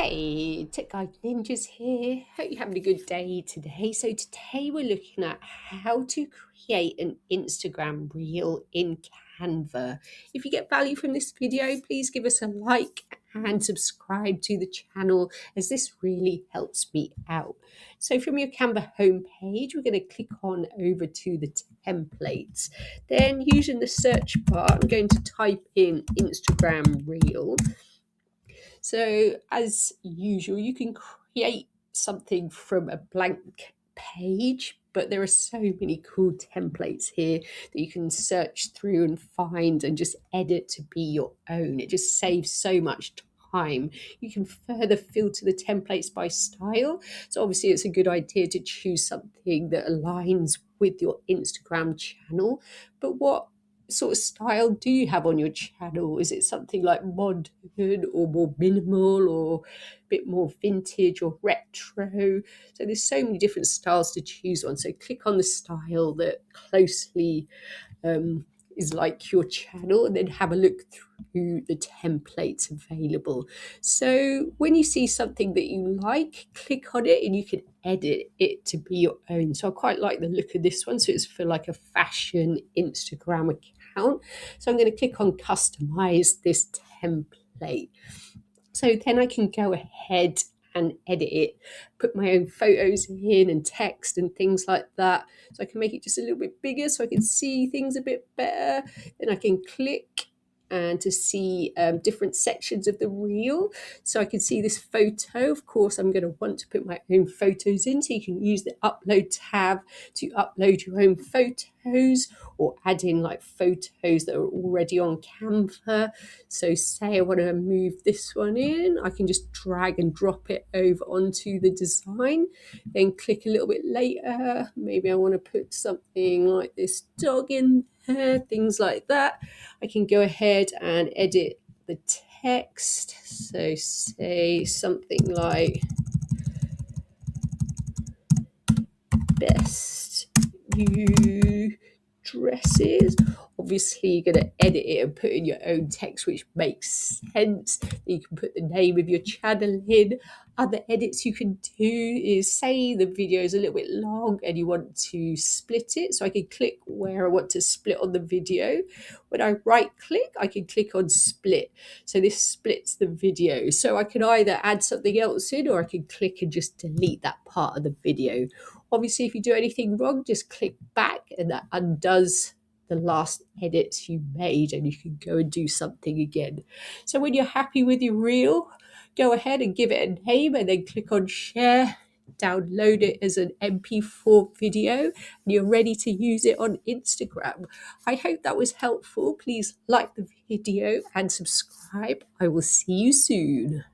Hey, Tech Guide Ninjas here. Hope you're having a good day today. So today we're looking at how to create an Instagram reel in Canva. If you get value from this video, please give us a like and subscribe to the channel as this really helps me out. So from your Canva homepage, we're going to click on over to the templates. Then using the search bar, I'm going to type in Instagram reel. So as usual, you can create something from a blank page, but there are so many cool templates here that you can search through and find and just edit to be your own. It just saves so much time. You can further filter the templates by style. So obviously it's a good idea to choose something that aligns with your Instagram channel. But what sort of style do you have on your channel? Is it something like modern or more minimal or a bit more vintage or retro? So there's so many different styles to choose on. So click on the style that closely is like your channel, and then have a look through the templates available. So when you see something that you like, click on it and you can edit it to be your own. So I quite like the look of this one. So it's for like a fashion Instagram account. So I'm going to click on customize this template. So then I can go ahead and edit it, put my own photos in and text and things like that. So I can make it just a little bit bigger so I can see things a bit better. Then I can click and to see different sections of the reel. So I can see this photo. Of course, I'm going to want to put my own photos in. So you can use the upload tab to upload your own photos or add in like photos that are already on Canva. So say I want to move this one in, I can just drag and drop it over onto the design, then click a little bit later. Maybe I want to put something like this dog in there, things like that. I can go ahead and edit the text. So say something like best new dresses. Obviously you're going to edit it and put in your own text, which makes sense. You can put the name of your channel in. Other edits you can do is say the video is a little bit long and you want to split it. So I can click where I want to split on the video. When I right click, I can click on split. So this splits the video. So I can either add something else in or I can click and just delete that part of the video. Obviously, if you do anything wrong, just click back and that undoes the last edits you made and you can go and do something again. So when you're happy with your reel, go ahead and give it a name and then click on share, download it as an MP4 video, and you're ready to use it on Instagram. I hope that was helpful. Please like the video and subscribe. I will see you soon.